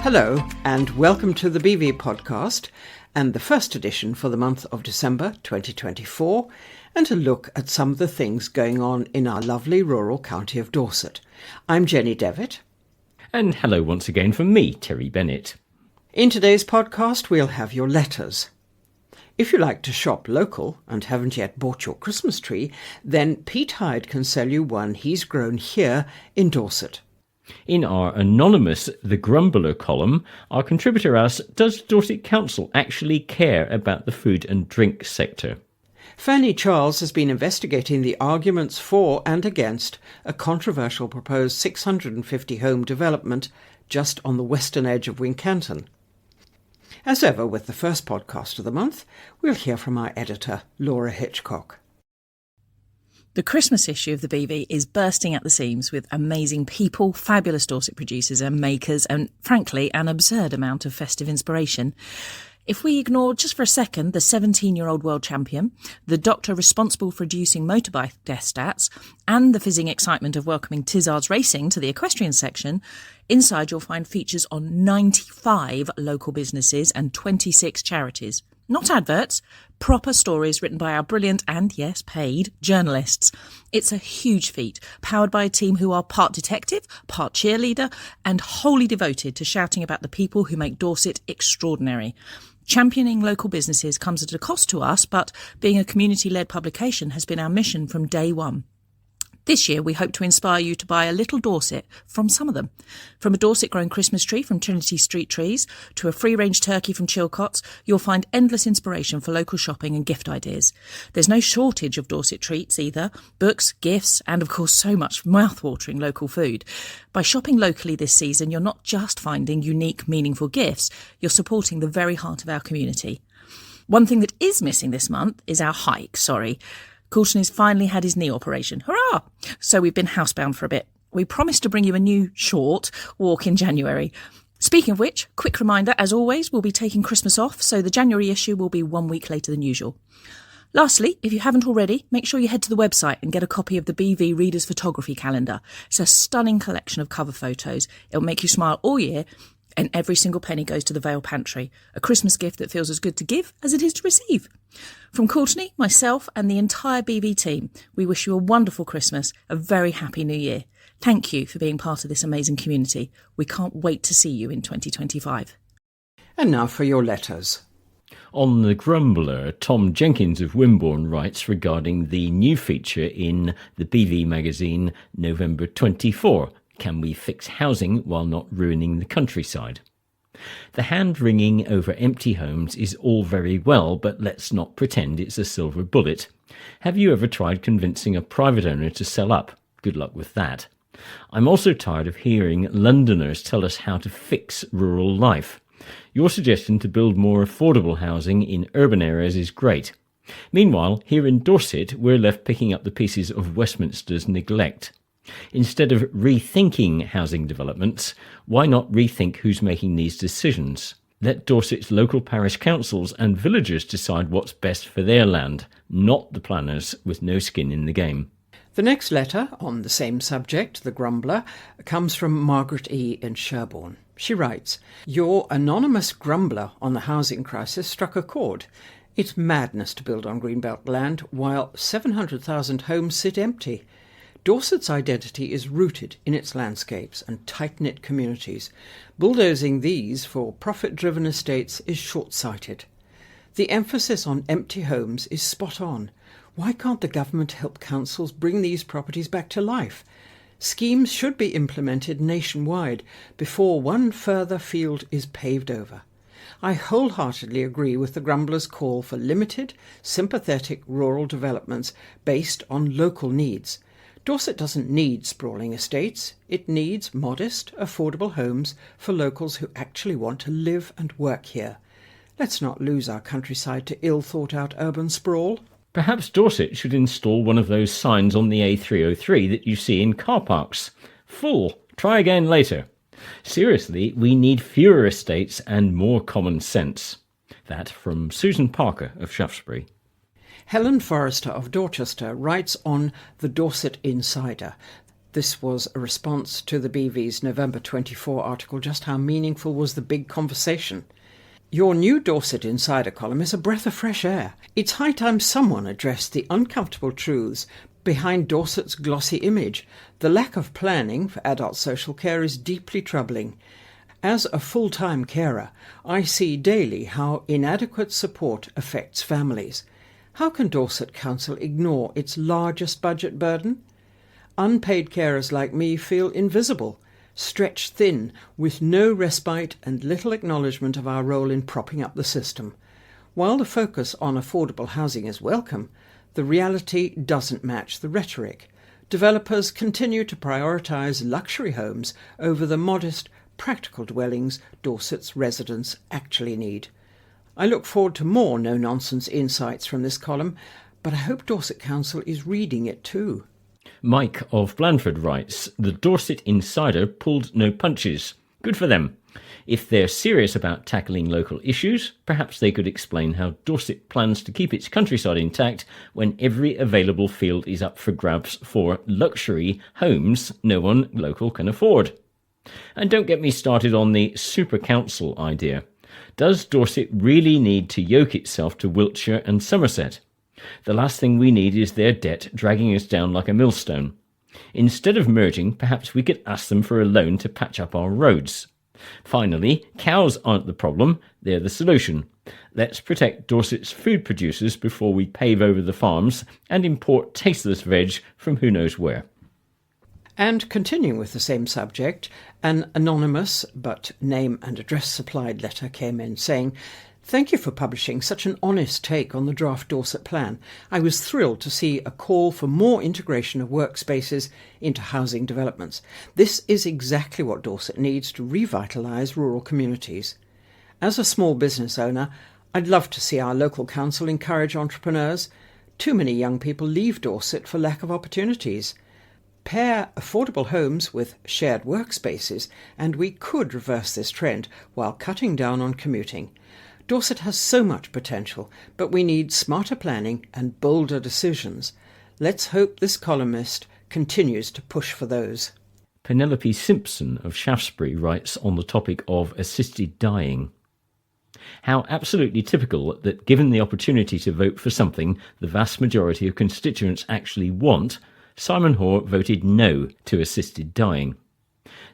Hello and welcome to the BV podcast and the first edition for the month of December 2024, and a look at some of the things going on in our lovely rural county of Dorset. I'm Jenny Devitt. And hello once again from me, Terry Bennett. In today's podcast we'll have your letters. If you like to shop local and haven't yet bought your Christmas tree, then Pete Hyde can sell you one he's grown here in Dorset. In our anonymous The Grumbler column, our contributor asks, does Dorset Council actually care about the food and drink sector? Fanny Charles has been investigating the arguments for and against a controversial proposed 650 home development just on the western edge of Wincanton. As ever with the first podcast of the month, we'll hear from our editor, Laura Hitchcock. The Christmas issue of the BV is bursting at the seams with amazing people, fabulous Dorset producers and makers, and frankly, an absurd amount of festive inspiration. If we ignore just for a second the 17-year-old world champion, the doctor responsible for reducing motorbike death stats, and the fizzing excitement of welcoming Tizards Racing to the equestrian section, inside you'll find features on 95 local businesses and 26 charities. Not adverts, proper stories written by our brilliant and, yes, paid journalists. It's a huge feat, powered by a team who are part detective, part cheerleader, and wholly devoted to shouting about the people who make Dorset extraordinary. Championing local businesses comes at a cost to us, but being a community-led publication has been our mission from day one. This year, we hope to inspire you to buy a little Dorset from some of them. From a Dorset-grown Christmas tree from Trinity Street Trees to a free-range turkey from Chilcott's, you'll find endless inspiration for local shopping and gift ideas. There's no shortage of Dorset treats either, books, gifts, and of course so much mouth-watering local food. By shopping locally this season, you're not just finding unique, meaningful gifts, you're supporting the very heart of our community. One thing that is missing this month is our hike, Coulson has finally had his knee operation. Hurrah! So we've been housebound for a bit. We promised to bring you a new short walk in January. Speaking of which, quick reminder, as always, we'll be taking Christmas off, so the January issue will be 1 week later than usual. Lastly, if you haven't already, make sure you head to the website and get a copy of the BV Reader's Photography Calendar. It's a stunning collection of cover photos. It'll make you smile all year, and every single penny goes to the Vale Pantry, a Christmas gift that feels as good to give as it is to receive. From Courtney, myself and the entire BV team, we wish you a wonderful Christmas, a very happy New Year. Thank you for being part of this amazing community. We can't wait to see you in 2025. And now for your letters. On The Grumbler, Tom Jenkins of Wimborne writes regarding the new feature in the BV magazine November 24. Can we fix housing while not ruining the countryside? The hand-wringing over empty homes is all very well, but let's not pretend it's a silver bullet. Have you ever tried convincing a private owner to sell up? Good luck with that. I'm also tired of hearing Londoners tell us how to fix rural life. Your suggestion to build more affordable housing in urban areas is great. Meanwhile, here in Dorset, we're left picking up the pieces of Westminster's neglect. Instead of rethinking housing developments, why not rethink who's making these decisions? Let Dorset's local parish councils and villagers decide what's best for their land, not the planners with no skin in the game. The next letter on the same subject, The Grumbler, comes from Margaret E. in Sherborne. She writes, your anonymous grumbler on the housing crisis struck a chord. It's madness to build on Greenbelt land while 700,000 homes sit empty. Dorset's identity is rooted in its landscapes and tight-knit communities. Bulldozing these for profit-driven estates is short-sighted. The emphasis on empty homes is spot on. Why can't the government help councils bring these properties back to life? Schemes should be implemented nationwide before one further field is paved over. I wholeheartedly agree with the Grumbler's call for limited, sympathetic rural developments based on local needs. Dorset doesn't need sprawling estates. It needs modest, affordable homes for locals who actually want to live and work here. Let's not lose our countryside to ill-thought-out urban sprawl. Perhaps Dorset should install one of those signs on the A303 that you see in car parks. Full. Try again later. Seriously, we need fewer estates and more common sense. That from Susan Parker of Shaftesbury. Helen Forrester of Dorchester writes on the Dorset Insider. This was a response to the BV's November 24 article, Just How Meaningful Was the Big Conversation? Your new Dorset Insider column is a breath of fresh air. It's high time someone addressed the uncomfortable truths behind Dorset's glossy image. The lack of planning for adult social care is deeply troubling. As a full-time carer, I see daily how inadequate support affects families. How can Dorset Council ignore its largest budget burden? Unpaid carers like me feel invisible, stretched thin, with no respite and little acknowledgement of our role in propping up the system. While the focus on affordable housing is welcome, the reality doesn't match the rhetoric. Developers continue to prioritise luxury homes over the modest, practical dwellings Dorset's residents actually need. I look forward to more no-nonsense insights from this column, but I hope Dorset Council is reading it too. Mike of Blandford writes, the Dorset Insider pulled no punches. Good for them. If they're serious about tackling local issues, perhaps they could explain how Dorset plans to keep its countryside intact when every available field is up for grabs for luxury homes no one local can afford. And don't get me started on the super council idea. Does Dorset really need to yoke itself to Wiltshire and Somerset? The last thing we need is their debt dragging us down like a millstone. Instead of merging, perhaps we could ask them for a loan to patch up our roads. Finally, cows aren't the problem, they're the solution. Let's protect Dorset's food producers before we pave over the farms and import tasteless veg from who knows where. And continuing with the same subject, an anonymous but name and address supplied letter came in saying, "Thank you for publishing such an honest take on the draft Dorset plan. I was thrilled to see a call for more integration of workspaces into housing developments. This is exactly what Dorset needs to revitalise rural communities. As a small business owner, I'd love to see our local council encourage entrepreneurs. Too many young people leave Dorset for lack of opportunities. Pair affordable homes with shared workspaces, and we could reverse this trend while cutting down on commuting. Dorset has so much potential, but we need smarter planning and bolder decisions. Let's hope this columnist continues to push for those." Penelope Simpson of Shaftesbury writes on the topic of assisted dying. How absolutely typical that given the opportunity to vote for something the vast majority of constituents actually want, Simon Hoare voted no to assisted dying.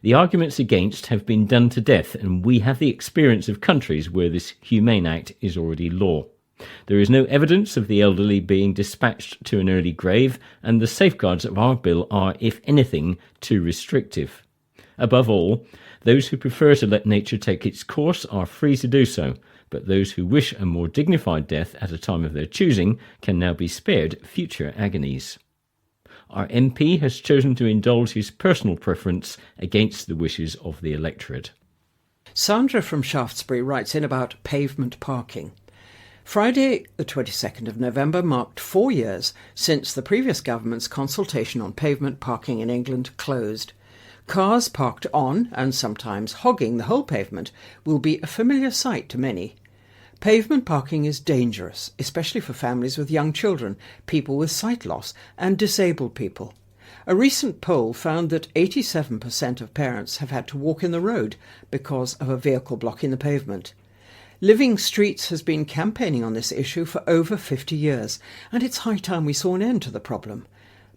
The arguments against have been done to death, and we have the experience of countries where this humane act is already law. There is no evidence of the elderly being dispatched to an early grave, and the safeguards of our bill are, if anything, too restrictive. Above all, those who prefer to let nature take its course are free to do so, but those who wish a more dignified death at a time of their choosing can now be spared future agonies. Our MP has chosen to indulge his personal preference against the wishes of the electorate. Sandra from Shaftesbury writes in about pavement parking. Friday, the 22nd of November, marked 4 years since the previous government's consultation on pavement parking in England closed. Cars parked on, and sometimes hogging the whole pavement, will be a familiar sight to many. Pavement parking is dangerous, especially for families with young children, people with sight loss, and disabled people. A recent poll found that 87% of parents have had to walk in the road because of a vehicle blocking the pavement. Living Streets has been campaigning on this issue for over 50 years, and it's high time we saw an end to the problem.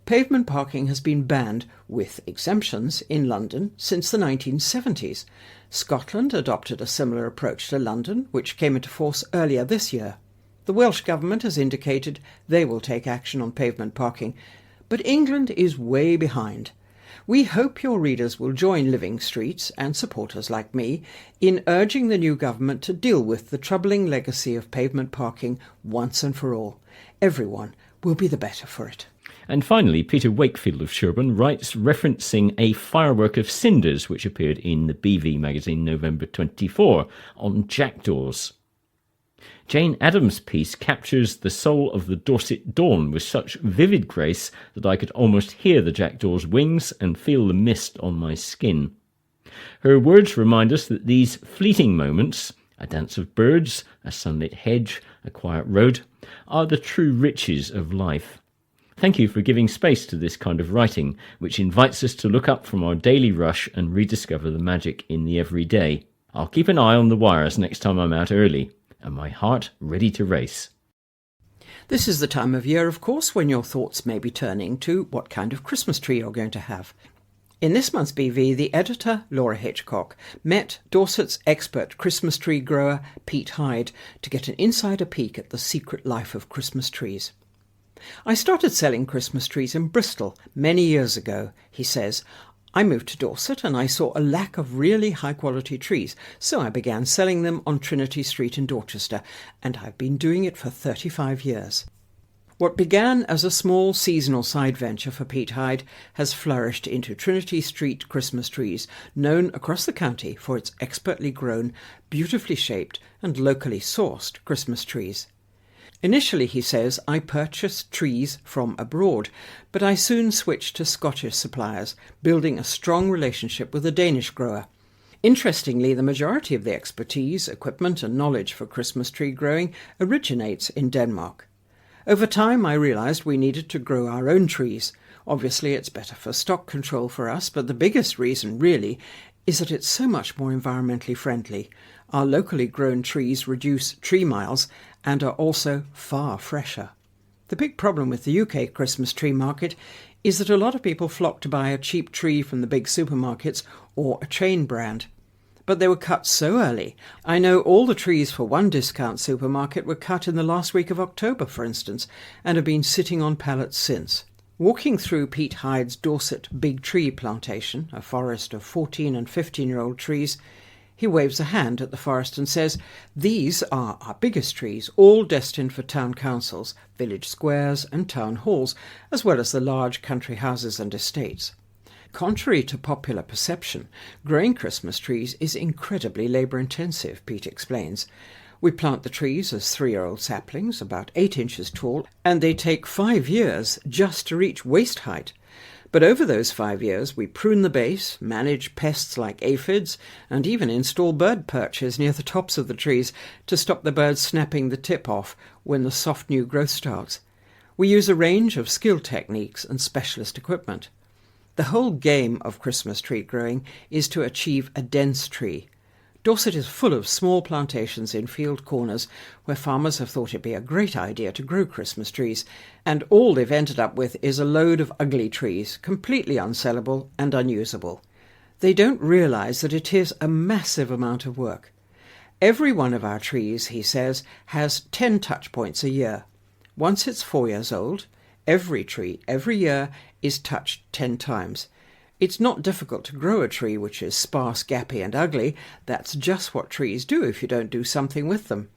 Pavement parking has been banned, with exemptions, in London since the 1970s. Scotland adopted a similar approach to London, which came into force earlier this year. The Welsh Government has indicated they will take action on pavement parking, but England is way behind. We hope your readers will join Living Streets and supporters like me in urging the new government to deal with the troubling legacy of pavement parking once and for all. Everyone will be the better for it. And finally, Peter Wakefield of Sherborne writes referencing a firework of cinders which appeared in the BV magazine November 24 on jackdaws. Jane Addams' piece captures the soul of the Dorset dawn with such vivid grace that I could almost hear the jackdaw's wings and feel the mist on my skin. Her words remind us that these fleeting moments, a dance of birds, a sunlit hedge, a quiet road, are the true riches of life. Thank you for giving space to this kind of writing, which invites us to look up from our daily rush and rediscover the magic in the everyday. I'll keep an eye on the wires next time I'm out early, and my heart ready to race. This is the time of year, of course, when your thoughts may be turning to what kind of Christmas tree you're going to have. In this month's BV, the editor, Laura Hitchcock, met Dorset's expert Christmas tree grower, Pete Hyde, to get an insider peek at the secret life of Christmas trees. I started selling Christmas trees in Bristol many years ago, he says. I moved to Dorset and I saw a lack of really high-quality trees, so I began selling them on Trinity Street in Dorchester, and I've been doing it for 35 years. What began as a small seasonal side venture for Pete Hyde has flourished into Trinity Street Christmas trees, known across the county for its expertly grown, beautifully shaped and locally sourced Christmas trees. Initially, he says, I purchased trees from abroad, but I soon switched to Scottish suppliers, building a strong relationship with a Danish grower. Interestingly, the majority of the expertise, equipment and knowledge for Christmas tree growing originates in Denmark. Over time, I realized we needed to grow our own trees. Obviously, it's better for stock control for us, but the biggest reason, really, is that it's so much more environmentally friendly. Our locally grown trees reduce tree miles and are also far fresher. The big problem with the UK Christmas tree market is that a lot of people flock to buy a cheap tree from the big supermarkets or a chain brand. But they were cut so early. I know all the trees for one discount supermarket were cut in the last week of October, for instance, and have been sitting on pallets since. Walking through Pete Hyde's Dorset Big Tree Plantation, a forest of 14 and 15-year-old trees, he waves a hand at the forest and says, "These are our biggest trees, all destined for town councils, village squares and town halls, as well as the large country houses and estates." Contrary to popular perception, growing Christmas trees is incredibly labour-intensive, Pete explains. We plant the trees as 3-year-old saplings, about 8 inches tall, and they take 5 years just to reach waist height. But over those 5 years, we prune the base, manage pests like aphids, and even install bird perches near the tops of the trees to stop the birds snapping the tip off when the soft new growth starts. We use a range of skilled techniques and specialist equipment. The whole game of Christmas tree growing is to achieve a dense tree. Dorset is full of small plantations in field corners where farmers have thought it be a great idea to grow Christmas trees, and all they've ended up with is a load of ugly trees, completely unsellable and unusable. They don't realise that it is a massive amount of work. Every one of our trees, he says, has 10 touch points a year. Once it's 4 years old, every tree, every year, is touched 10 times. It's not difficult to grow a tree which is sparse, gappy and ugly. That's just what trees do if you don't do something with them.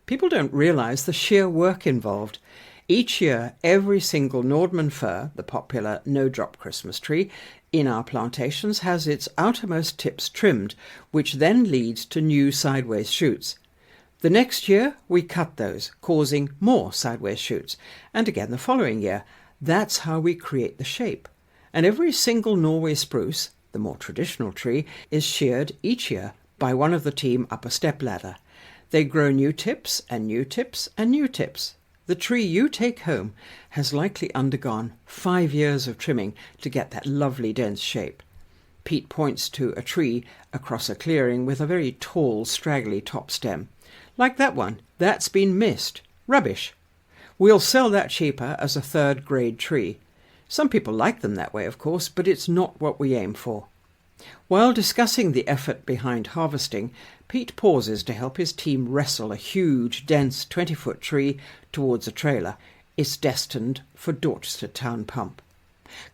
People don't realise the sheer work involved. Each year, every single Nordman fir, the popular no-drop Christmas tree, in our plantations has its outermost tips trimmed, which then leads to new sideways shoots. The next year, we cut those, causing more sideways shoots, and again the following year. That's how we create the shape. And every single Norway spruce, the more traditional tree, is sheared each year by one of the team up a stepladder. They grow new tips and new tips and new tips. The tree you take home has likely undergone 5 years of trimming to get that lovely dense shape. Pete points to a tree across a clearing with a very tall, straggly top stem. Like that one, that's been missed. Rubbish. We'll sell that cheaper as a third-grade tree. Some people like them that way, of course, but it's not what we aim for. While discussing the effort behind harvesting, Pete pauses to help his team wrestle a huge, dense 20-foot tree towards a trailer. It's destined for Dorchester Town Pump.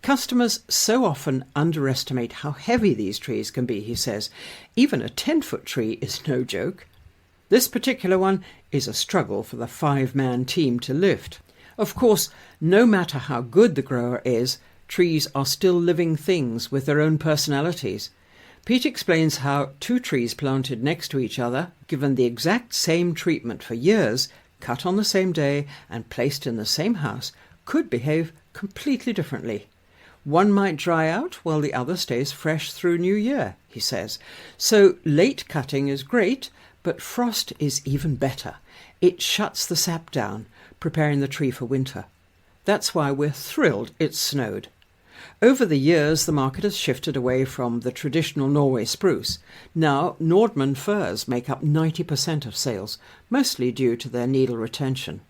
Customers so often underestimate how heavy these trees can be, he says. Even a 10-foot tree is no joke. This particular one is a struggle for the 5-man team to lift. Of course, no matter how good the grower is, trees are still living things with their own personalities. Pete explains how 2 trees planted next to each other, given the exact same treatment for years, cut on the same day and placed in the same house, could behave completely differently. One might dry out while the other stays fresh through New Year, he says. So late cutting is great, but frost is even better. It shuts the sap down, preparing the tree for winter. That's why we're thrilled it's snowed. Over the years, the market has shifted away from the traditional Norway spruce. Now, Nordmann firs make up 90% of sales, mostly due to their needle retention.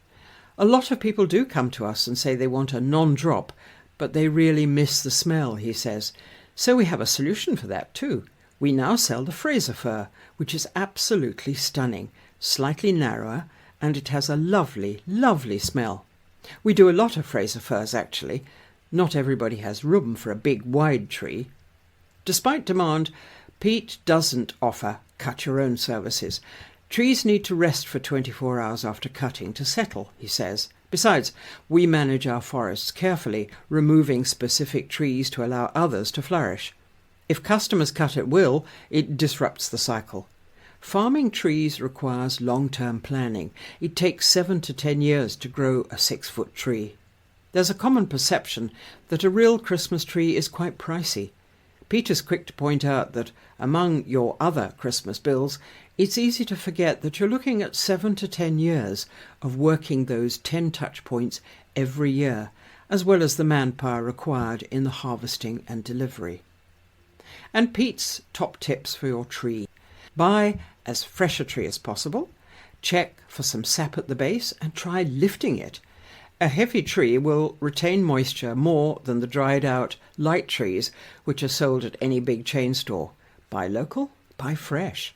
A lot of people do come to us and say they want a non-drop, but they really miss the smell, he says. So we have a solution for that too. We now sell the Fraser fir, which is absolutely stunning, slightly narrower, and it has a lovely, lovely smell. We do a lot of Fraser firs, actually. Not everybody has room for a big, wide tree. Despite demand, Pete doesn't offer cut-your-own services. Trees need to rest for 24 hours after cutting to settle, he says. Besides, we manage our forests carefully, removing specific trees to allow others to flourish. If customers cut at will, it disrupts the cycle. Farming trees requires long-term planning. It takes 7 to 10 years to grow a 6-foot tree. There's a common perception that a real Christmas tree is quite pricey. Peter's quick to point out that among your other Christmas bills, it's easy to forget that you're looking at 7 to 10 years of working those 10 touch points every year, as well as the manpower required in the harvesting and delivery. And Pete's top tips for your tree. Buy as fresh a tree as possible, check for some sap at the base and try lifting it. A heavy tree will retain moisture more than the dried out light trees which are sold at any big chain store. Buy local, buy fresh.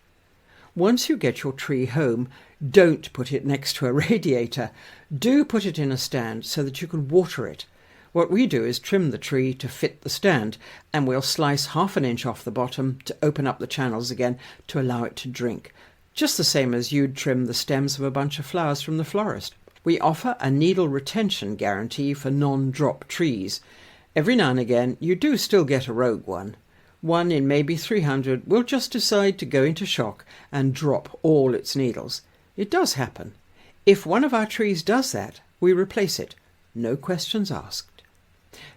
Once you get your tree home, don't put it next to a radiator. Do put it in a stand so that you can water it. What we do is trim the tree to fit the stand, and we'll slice half an inch off the bottom to open up the channels again to allow it to drink, just the same as you'd trim the stems of a bunch of flowers from the florist. We offer a needle retention guarantee for non-drop trees. Every now and again, you do still get a rogue one. One in maybe 300 will just decide to go into shock and drop all its needles. It does happen. If one of our trees does that, we replace it. No questions asked.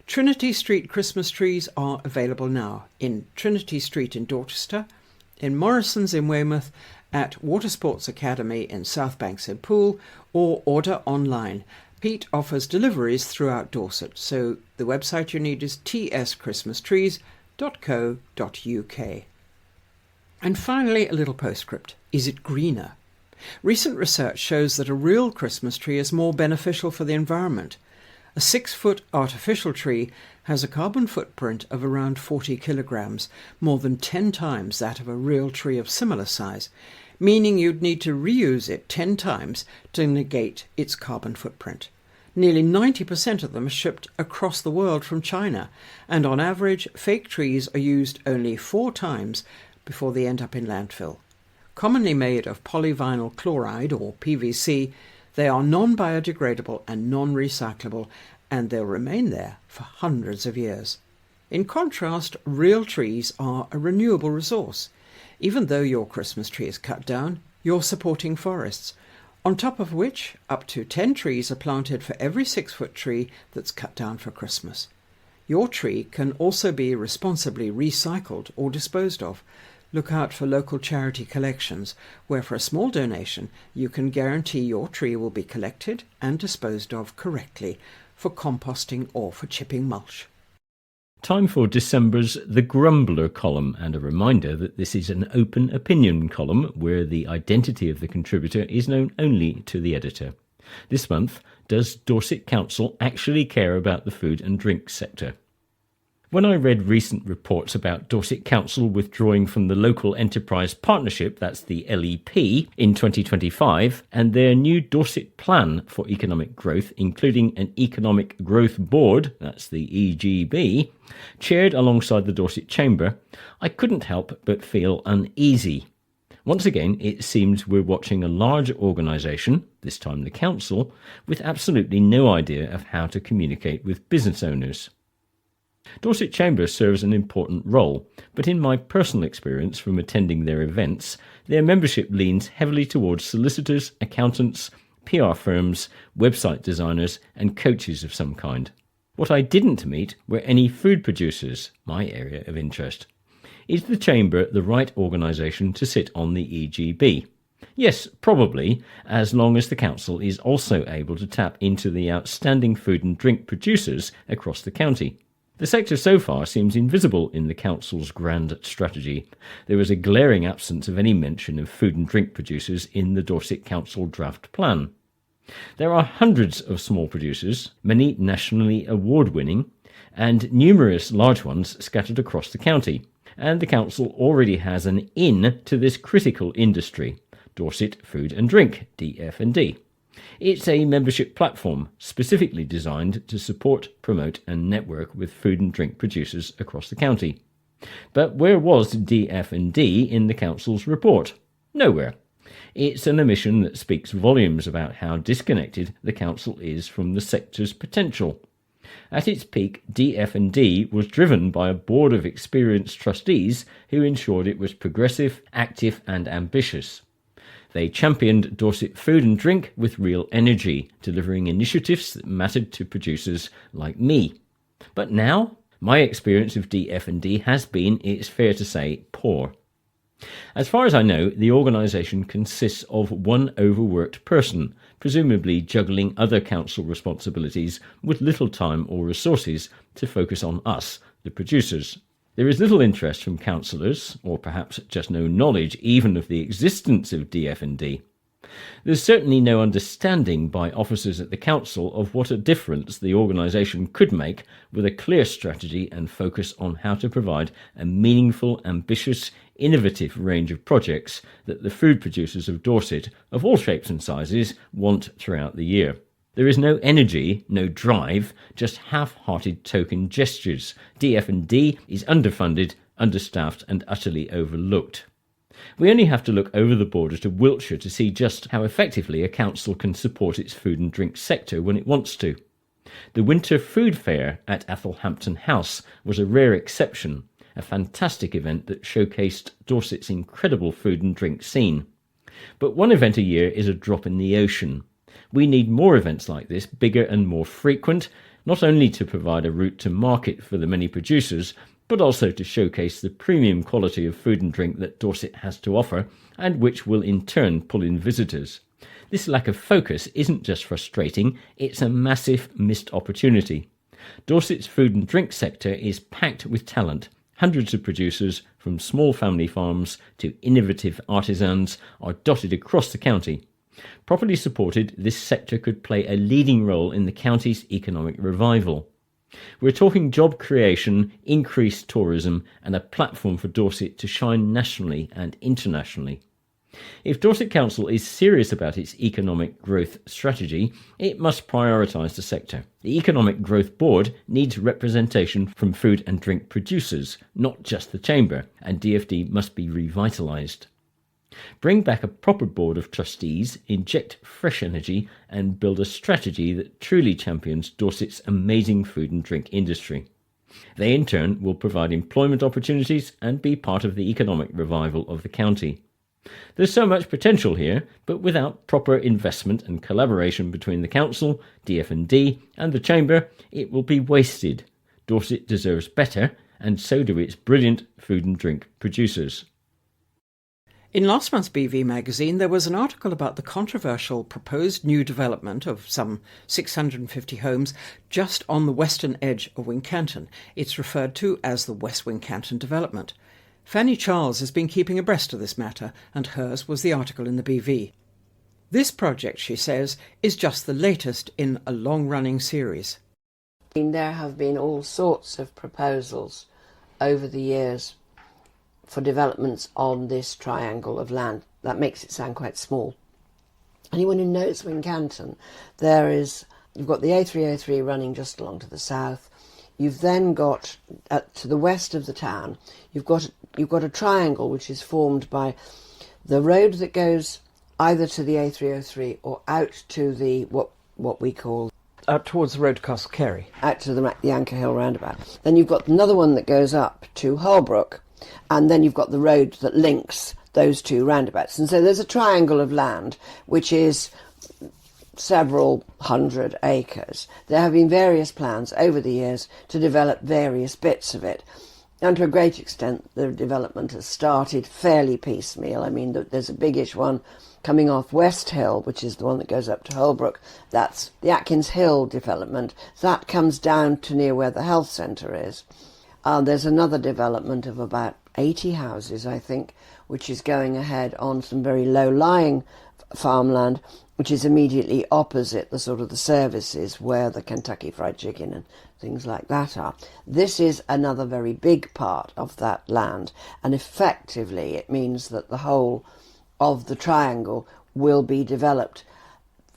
Trinity Street Christmas trees are available now in Trinity Street in Dorchester, in Morrison's in Weymouth, at Watersports Academy in South Bank St Pool, or order online. Pete offers deliveries throughout Dorset, so the website you need is tschristmastrees.co.uk. And finally, a little postscript. Is it greener? Recent research shows that a real Christmas tree is more beneficial for the environment. A 6-foot artificial tree has a carbon footprint of around 40 kilograms, more than 10 times that of a real tree of similar size, meaning you'd need to reuse it 10 times to negate its carbon footprint. Nearly 90% of them are shipped across the world from China, and on average, fake trees are used only 4 times before they end up in landfill. Commonly made of polyvinyl chloride, or PVC, they are non-biodegradable and non-recyclable, and they'll remain there for hundreds of years. In contrast, real trees are a renewable resource. Even though your Christmas tree is cut down, you're supporting forests, on top of which up to 10 trees are planted for every 6-foot tree that's cut down for Christmas. Your tree can also be responsibly recycled or disposed of. Look out for local charity collections, where for a small donation you can guarantee your tree will be collected and disposed of correctly for composting or for chipping mulch. Time for December's The Grumbler column, and a reminder that this is an open opinion column where the identity of the contributor is known only to the editor. This month, does Dorset Council actually care about the food and drink sector? When I read recent reports about Dorset Council withdrawing from the Local Enterprise Partnership, that's the LEP, in 2025, and their new Dorset Plan for Economic Growth, including an Economic Growth Board, that's the EGB, chaired alongside the Dorset Chamber, I couldn't help but feel uneasy. Once again, it seems we're watching a large organisation, this time the Council, with absolutely no idea of how to communicate with business owners. Dorset Chamber serves an important role, but in my personal experience from attending their events, their membership leans heavily towards solicitors, accountants, PR firms, website designers and coaches of some kind. What I didn't meet were any food producers, my area of interest. Is the Chamber the right organisation to sit on the EGB? Yes, probably, as long as the council is also able to tap into the outstanding food and drink producers across the county. The sector so far seems invisible in the council's grand strategy. There is a glaring absence of any mention of food and drink producers in the Dorset Council draft plan. There are hundreds of small producers, many nationally award-winning, and numerous large ones scattered across the county, and the council already has an in to this critical industry, Dorset Food and Drink, DF&D. It's a membership platform specifically designed to support, promote and network with food and drink producers across the county. But where was DF&D in the council's report? Nowhere. It's an omission that speaks volumes about how disconnected the council is from the sector's potential. At its peak, DF&D was driven by a board of experienced trustees who ensured it was progressive, active and ambitious. They championed Dorset Food and Drink with real energy, delivering initiatives that mattered to producers like me. But now, my experience of DF&D has been, it's fair to say, poor. As far as I know, the organisation consists of one overworked person, presumably juggling other council responsibilities with little time or resources to focus on us, the producers. There is little interest from councillors, or perhaps just no knowledge even of the existence of DF&D. There's certainly no understanding by officers at the council of what a difference the organisation could make with a clear strategy and focus on how to provide a meaningful, ambitious, innovative range of projects that the food producers of Dorset, of all shapes and sizes, want throughout the year. There is no energy, no drive, just half-hearted token gestures. DF&D is underfunded, understaffed and utterly overlooked. We only have to look over the border to Wiltshire to see just how effectively a council can support its food and drink sector when it wants to. The Winter Food Fair at Athelhampton House was a rare exception, a fantastic event that showcased Dorset's incredible food and drink scene. But one event a year is a drop in the ocean. We need more events like this, bigger and more frequent, not only to provide a route to market for the many producers, but also to showcase the premium quality of food and drink that Dorset has to offer, and which will in turn pull in visitors. This lack of focus isn't just frustrating, it's a massive missed opportunity. Dorset's food and drink sector is packed with talent. Hundreds of producers, from small family farms to innovative artisans, are dotted across the county. Properly supported, this sector could play a leading role in the county's economic revival. We're talking job creation, increased tourism, and a platform for Dorset to shine nationally and internationally. If Dorset Council is serious about its economic growth strategy, it must prioritise the sector. The Economic Growth Board needs representation from food and drink producers, not just the Chamber, and DFD must be revitalised. Bring back a proper board of trustees, inject fresh energy and build a strategy that truly champions Dorset's amazing food and drink industry. They in turn will provide employment opportunities and be part of the economic revival of the county. There's so much potential here, but without proper investment and collaboration between the council, DF&D and the Chamber, it will be wasted. Dorset deserves better, and so do its brilliant food and drink producers. In last month's BV magazine, there was an article about the controversial proposed new development of some 650 homes just on the western edge of Wincanton. It's referred to as the West Wincanton Development. Fanny Charles has been keeping abreast of this matter, and hers was the article in the BV. This project, she says, is just the latest in a long-running series. There have been all sorts of proposals over the years for developments on this triangle of land. That makes it sound quite small. Anyone who knows Wincanton, you've got the A303 running just along to the south. You've then got, to the west of the town, you've got a triangle which is formed by the road that goes either to the A303 or out to the, what we call... Out towards the road to Castle Carey. Out to the Anchor Hill roundabout. Then you've got another one that goes up to Holbrook, and then you've got the road that links those two roundabouts. And so there's a triangle of land which is several hundred acres. There have been various plans over the years to develop various bits of it. And to a great extent, the development has started fairly piecemeal. I mean, there's a biggish one coming off West Hill, which is the one that goes up to Holbrook. That's the Atkins Hill development. That comes down to near where the health centre is. There's another development of about 80 houses, I think, which is going ahead on some very low-lying farmland, which is immediately opposite the sort of the services where the Kentucky Fried Chicken and things like that are. This is another very big part of that land, and effectively it means that the whole of the triangle will be developed.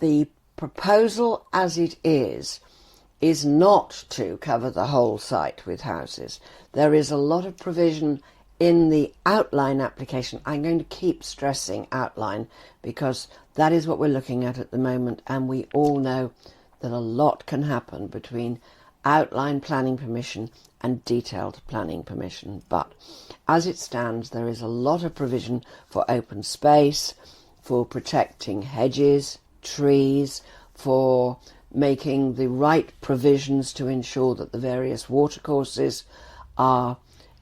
The proposal as it is not to cover the whole site with houses. There is a lot of provision in the outline application. I'm going to keep stressing outline because that is what we're looking at the moment, and we all know that a lot can happen between outline planning permission and detailed planning permission. But as it stands, there is a lot of provision for open space, for protecting hedges, trees, for making the right provisions to ensure that the various watercourses are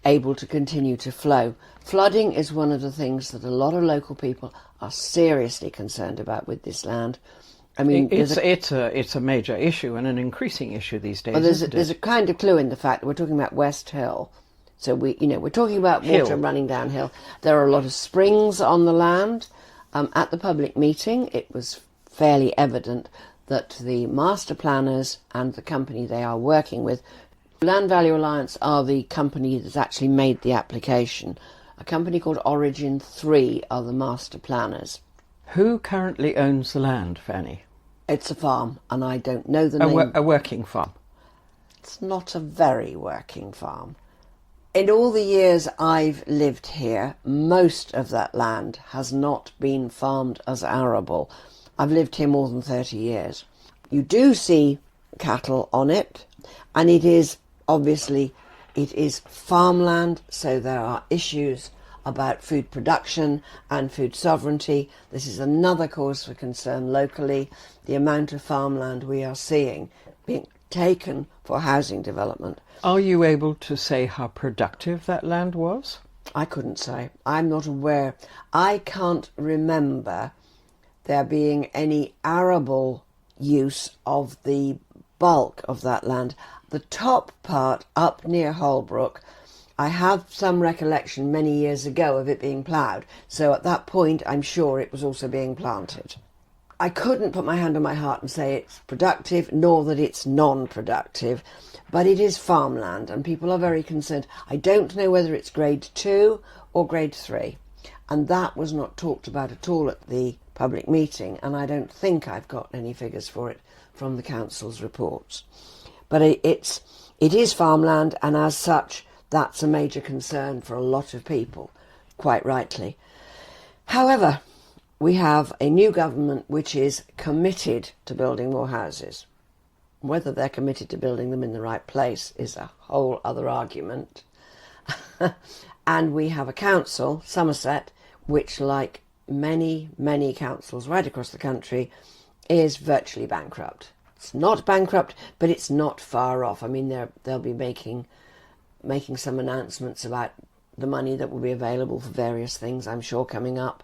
able to continue to flow. Flooding is one of the things that a lot of local people are seriously concerned about with this land. I mean, it's a major issue and an increasing issue these days. Well, isn't there's a kind of clue in the fact that we're talking about West Hill. So we're talking about water running downhill. There are a lot of springs on the land. At the public meeting, it was fairly evident that the master planners and the company they are working with, Land Value Alliance are the company that's actually made the application. A company called Origin 3 are the master planners. Who currently owns the land, Fanny? It's a farm, and I don't know the name. A working farm? It's not a very working farm. In all the years I've lived here, most of that land has not been farmed as arable. I've lived here more than 30 years. You do see cattle on it, and it is farmland, so there are issues about food production and food sovereignty. This is another cause for concern locally, the amount of farmland we are seeing being taken for housing development. Are you able to say how productive that land was? I couldn't say. I'm not aware. I can't remember there being any arable use of the bulk of that land. The top part up near Holbrook, I have some recollection many years ago of it being ploughed, so at that point I'm sure it was also being planted. I couldn't put my hand on my heart and say it's productive, nor that it's non-productive, but it is farmland and people are very concerned. I don't know whether it's grade 2 or grade 3, and that was not talked about at all at the public meeting, and I don't think I've got any figures for it from the council's reports. But it is farmland, and as such, that's a major concern for a lot of people, quite rightly. However, we have a new government which is committed to building more houses. Whether they're committed to building them in the right place is a whole other argument. And we have a council, Somerset, which, like many, many councils right across the country, is virtually bankrupt. It's not bankrupt, but it's not far off. I mean, they'll be making some announcements about the money that will be available for various things, I'm sure, coming up.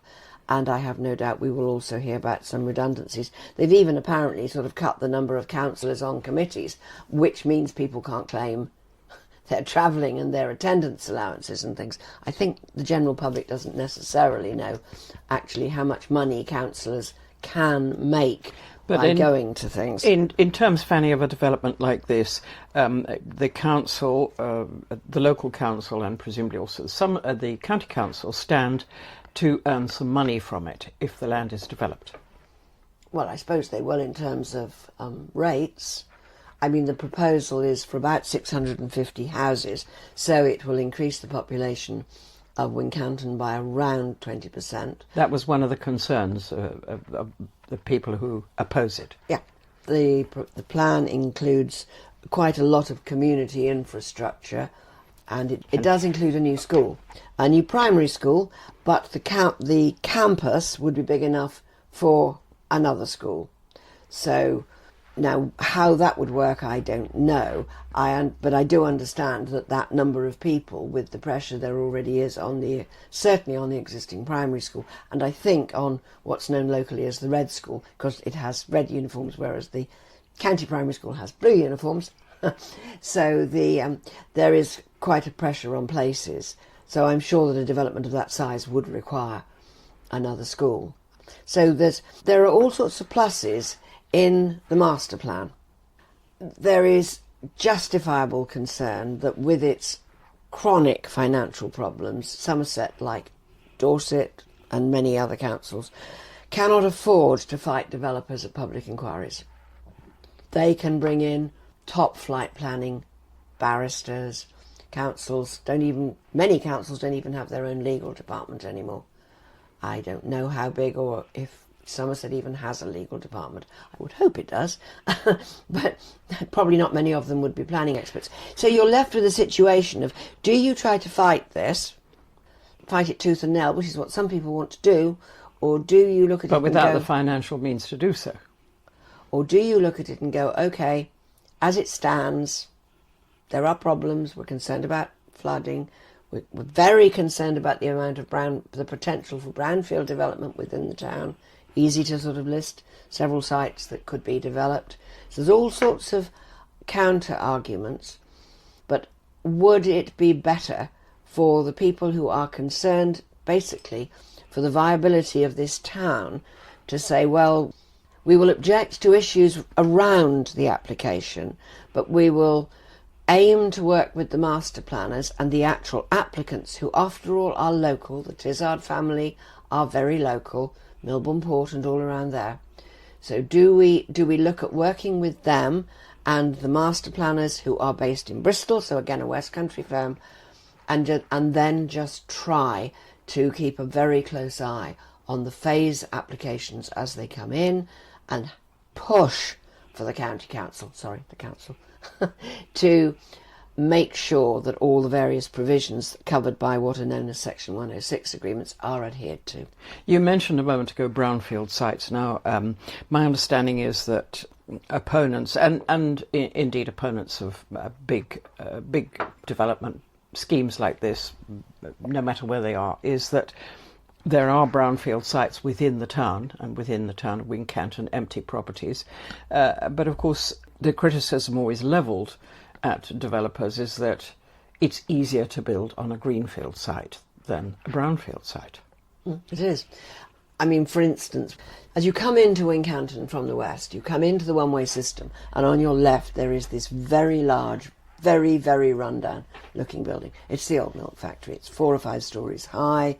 And I have no doubt we will also hear about some redundancies. They've even apparently sort of cut the number of councillors on committees, which means people can't claim their travelling and their attendance allowances and things. I think the general public doesn't necessarily know actually how much money councillors can make by going to things. In terms, Fanny, of a development like this, the council, the local council, and presumably also the county council stand to earn some money from it if the land is developed. Well, I suppose they will in terms of rates. I mean, the proposal is for about 650 houses, so it will increase the population of Wincanton by around 20%. That was one of the concerns of the people who oppose it. Yeah. The plan includes quite a lot of community infrastructure, and it does include a new school, a new primary school, but the campus would be big enough for another school. So Now, how that would work, I don't know. But I do understand that number of people, with the pressure there already is certainly on the existing primary school, and I think on what's known locally as the Red School, because it has red uniforms, whereas the county primary school has blue uniforms. So there is quite a pressure on places. So I'm sure that a development of that size would require another school. So there are all sorts of pluses in the master plan. There is justifiable concern that with its chronic financial problems, Somerset, like Dorset and many other councils, cannot afford to fight developers at public inquiries. They can bring in top flight planning barristers. Many councils don't even have their own legal department anymore. I don't know how big or if Somerset even has a legal department. I would hope it does, but probably not many of them would be planning experts. So you're left with a situation of, do you try to fight it tooth and nail, which is what some people want to do, or do you look at it but and without go, the financial means to do so? Or do you look at it and go, okay, as it stands, there are problems, we're concerned about flooding, we're very concerned about the amount of the potential for brownfield development within the town. Easy to sort of list several sites that could be developed. So there's all sorts of counter arguments, but would it be better for the people who are concerned, basically, for the viability of this town, to say, well, we will object to issues around the application, but we will aim to work with the master planners and the actual applicants, who after all are local. The Tizard family are very local, Milbourne Port and all around there. So do we look at working with them and the master planners who are based in Bristol, so again a West Country firm, and then just try to keep a very close eye on the phase applications as they come in, and push for the council to make sure that all the various provisions covered by what are known as Section 106 agreements are adhered to. You mentioned a moment ago brownfield sites. Now, my understanding is that opponents, and indeed opponents of big development schemes like this, no matter where they are, is that there are brownfield sites within the town, and within the town of Wincanton, empty properties. But of course, the criticism always levelled at developers is that it's easier to build on a greenfield site than a brownfield site. It is. I mean, for instance, as you come into Wincanton from the west, you come into the one-way system, and on your left there is this very large, very, very run-down looking building. It's the old milk factory. It's 4 or 5 stories high,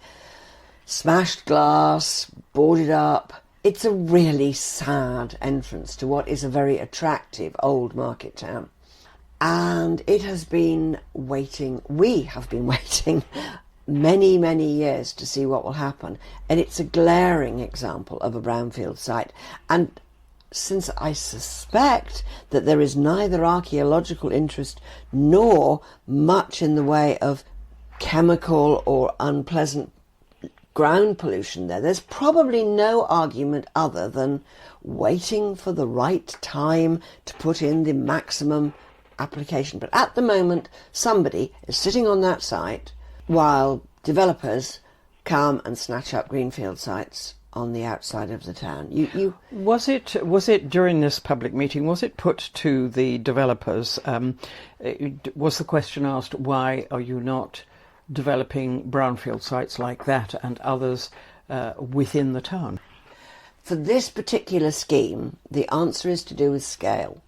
smashed glass, boarded up. It's a really sad entrance to what is a very attractive old market town. And it has been waiting, we have been waiting many, many years to see what will happen. And it's a glaring example of a brownfield site. And since I suspect that there is neither archaeological interest nor much in the way of chemical or unpleasant ground pollution there's probably no argument other than waiting for the right time to put in the maximum application. But at the moment, somebody is sitting on that site while developers come and snatch up greenfield sites on the outside of the town. Was it during this public meeting, was it put to the developers, was the question asked, why are you not developing brownfield sites like that and others within the town? For this particular scheme, the answer is to do with scale.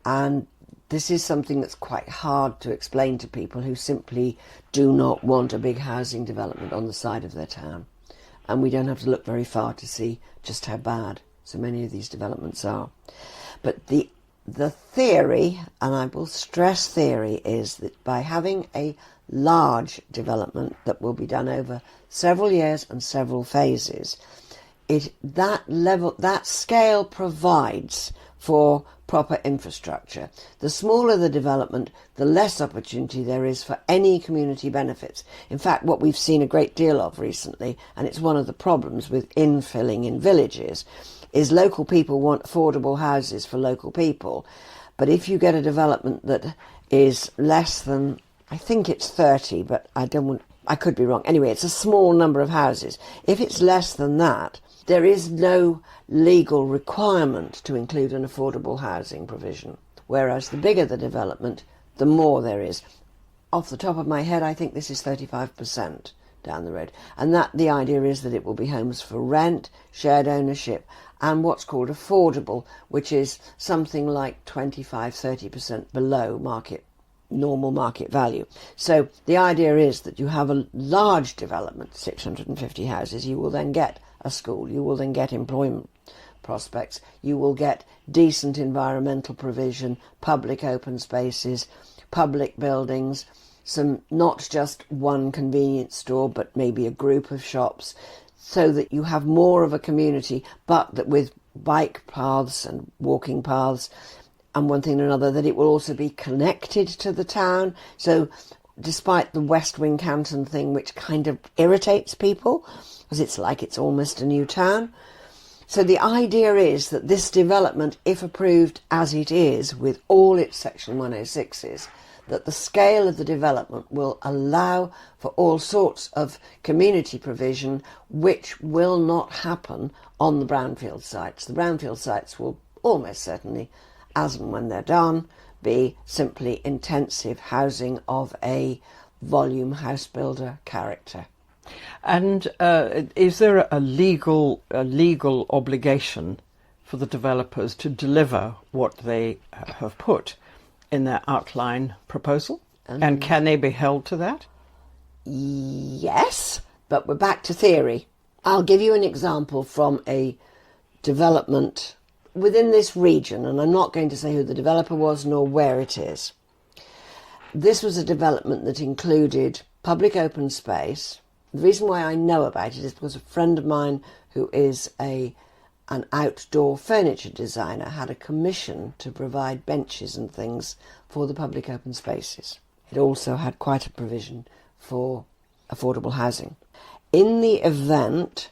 And this is something that's quite hard to explain to people who simply do not want a big housing development on the side of their town. And we don't have to look very far to see just how bad so many of these developments are. But the theory, and I will stress theory, is that by having a large development that will be done over several years and several phases, that scale provides for proper infrastructure. The smaller the development, the less opportunity there is for any community benefits. In fact, what we've seen a great deal of recently, and it's one of the problems with infilling in villages, is local people want affordable houses for local people. But if you get a development that is less than, I think it's 30, but I could be wrong. Anyway, it's a small number of houses. If it's less than that, there is no legal requirement to include an affordable housing provision. Whereas the bigger the development, the more there is. Off the top of my head, I think this is 35% down the road. And that the idea is that it will be homes for rent, shared ownership, and what's called affordable, which is something like 25-30% below normal market value. So the idea is that you have a large development, 650 houses, you will then get a school, you will then get employment prospects, you will get decent environmental provision, public open spaces, public buildings, some, not just one convenience store, but maybe a group of shops, so that you have more of a community, but that with bike paths and walking paths and one thing or another, that it will also be connected to the town. So despite the West Wincanton thing, which kind of irritates people, because it's like it's almost a new town. So the idea is that this development, if approved as it is, with all its Section 106s, that the scale of the development will allow for all sorts of community provision, which will not happen on the brownfield sites. The brownfield sites will almost certainly, as and when they're done, be simply intensive housing of a volume house builder character. And is there a legal obligation for the developers to deliver what they have put in their outline proposal? And can they be held to that? Yes, but we're back to theory. I'll give you an example from a development within this region, and I'm not going to say who the developer was nor where it is. This was a development that included public open space. The reason why I know about it is because a friend of mine who is an outdoor furniture designer had a commission to provide benches and things for the public open spaces. It also had quite a provision for affordable housing. In the event,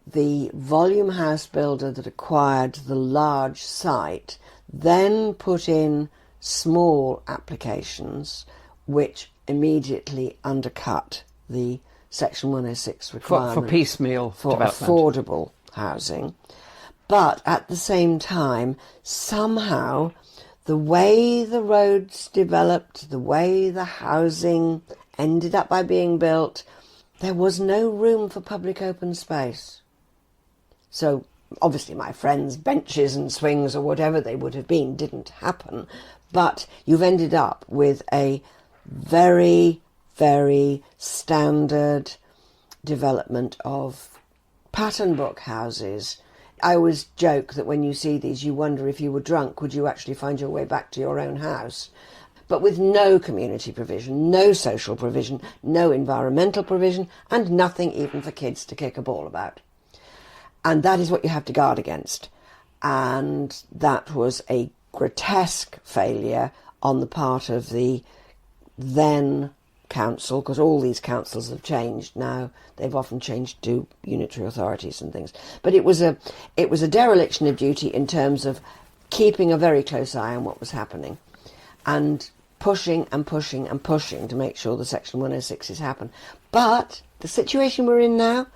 the volume house builder that acquired the large site then put in small applications which immediately undercut the Section 106 requirement for piecemeal for development. Affordable housing. But at the same time, somehow, the way the roads developed, the way the housing ended up by being built, there was no room for public open space. So obviously my friends' benches and swings or whatever they would have been didn't happen, but you've ended up with a very, very standard development of pattern book houses. I always joke that when you see these, you wonder if you were drunk, would you actually find your way back to your own house? But with no community provision, no social provision, no environmental provision, and nothing even for kids to kick a ball about. And that is what you have to guard against. And that was a grotesque failure on the part of the then council, because all these councils have changed now. They've often changed to unitary authorities and things. But it was a dereliction of duty in terms of keeping a very close eye on what was happening and pushing and pushing and pushing to make sure the Section 106s happen. But the situation we're in now,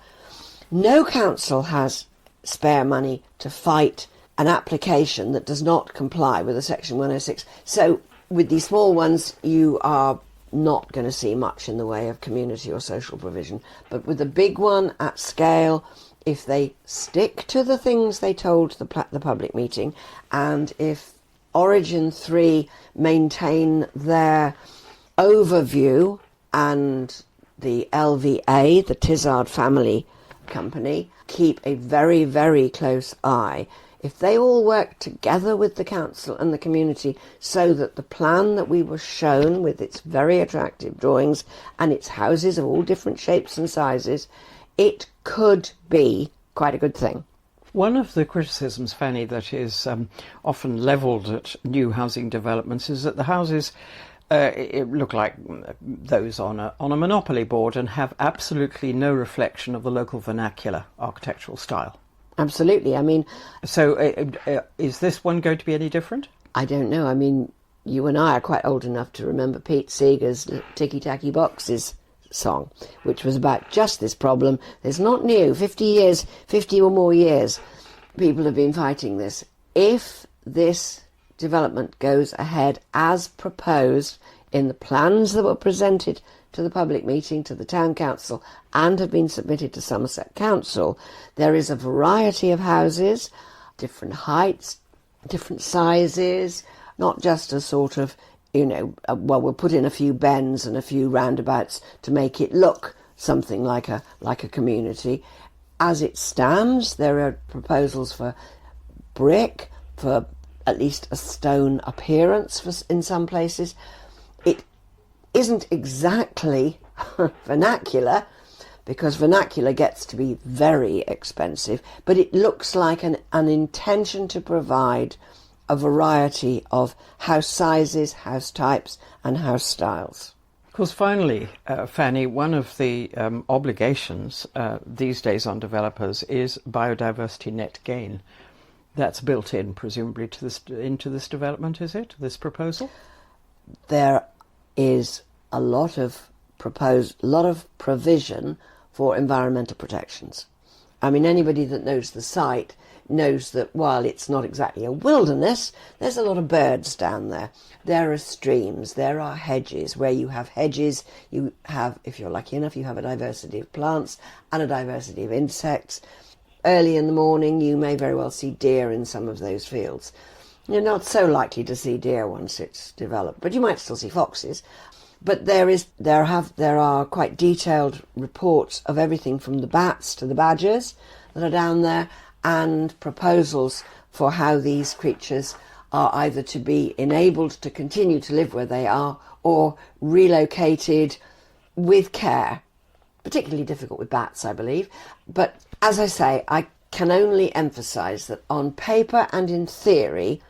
no council has spare money to fight an application that does not comply with a Section 106. So with these small ones, you are not going to see much in the way of community or social provision. But with the big one at scale, if they stick to the things they told the public meeting, and if Origin 3 maintain their overview and the LVA, the Tizard family company, keep a very, very close eye. If they all work together with the council and the community so that the plan that we were shown with its very attractive drawings and its houses of all different shapes and sizes, it could be quite a good thing. One of the criticisms, Fanny, that is often levelled at new housing developments is that the houses it look like those on a monopoly board and have absolutely no reflection of the local vernacular architectural style. Absolutely. I mean, So is this one going to be any different? I don't know. I mean, you and I are quite old enough to remember Pete Seeger's Ticky Tacky Boxes song, which was about just this problem. It's not new. 50 or more years, people have been fighting this. If this development goes ahead as proposed in the plans that were presented to the public meeting, to the town council, and have been submitted to Somerset Council, there is a variety of houses, different heights, different sizes, not just a sort of, we'll put in a few bends and a few roundabouts to make it look something like a community. As it stands, there are proposals for brick, for at least a stone appearance in some places. It isn't exactly vernacular, because vernacular gets to be very expensive, but it looks like an intention to provide a variety of house sizes, house types and house styles. Of course, finally, Fanny, one of the obligations these days on developers is biodiversity net gain. That's built in, presumably, into this development, is it, this proposal? There is a lot of provision for environmental protections. I mean, anybody that knows the site knows that while it's not exactly a wilderness, there's a lot of birds down there. There are streams, there are hedges. Where you have hedges, you have, if you're lucky enough, you have a diversity of plants and a diversity of insects. Early in the morning, you may very well see deer in some of those fields. You're not so likely to see deer once it's developed, but you might still see foxes. But there are quite detailed reports of everything from the bats to the badgers that are down there, and proposals for how these creatures are either to be enabled to continue to live where they are or relocated with care. Particularly difficult with bats, I believe. But as I say, I can only emphasise that on paper and in theory,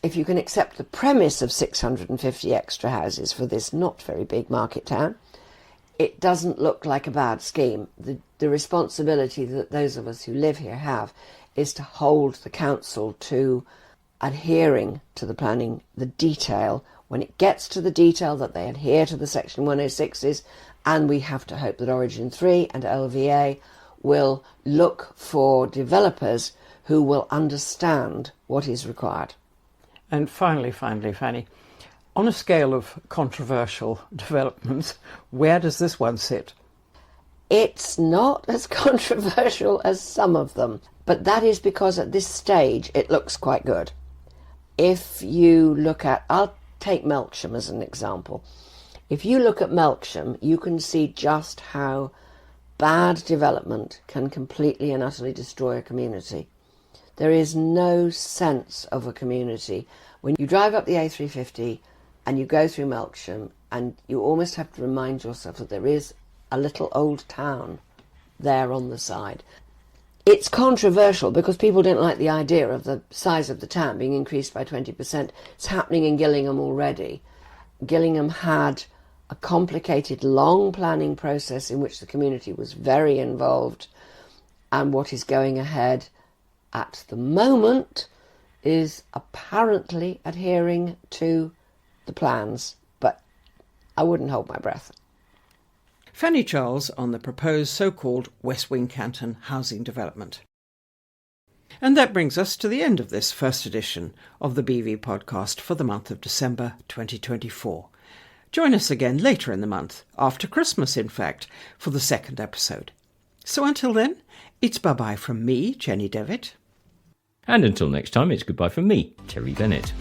if you can accept the premise of 650 extra houses for this not very big market town, it doesn't look like a bad scheme. The responsibility that those of us who live here have is to hold the council to adhering to the planning, the detail. When it gets to the detail, that they adhere to the Section 106s, and we have to hope that Origin 3 and LVA will look for developers who will understand what is required. And finally, Fanny, on a scale of controversial developments, where does this one sit? It's not as controversial as some of them, but that is because at this stage it looks quite good. If you look at, I'll take Melksham as an example. If you look at Melksham, you can see just how bad development can completely and utterly destroy a community. There is no sense of a community. When you drive up the A350 and you go through Melksham, and you almost have to remind yourself that there is a little old town there on the side. It's controversial because people don't like the idea of the size of the town being increased by 20%. It's happening in Gillingham already. Gillingham had a complicated, long planning process in which the community was very involved, and what is going ahead at the moment is apparently adhering to the plans, but I wouldn't hold my breath. Fanny Charles on the proposed so-called West Wincanton housing development. And that brings us to the end of this first edition of the BV podcast for the month of December 2024. Join us again later in the month, after Christmas in fact, for the second episode. So until then, it's bye-bye from me, Jenny Devitt. And until next time, it's goodbye from me, Terry Bennett.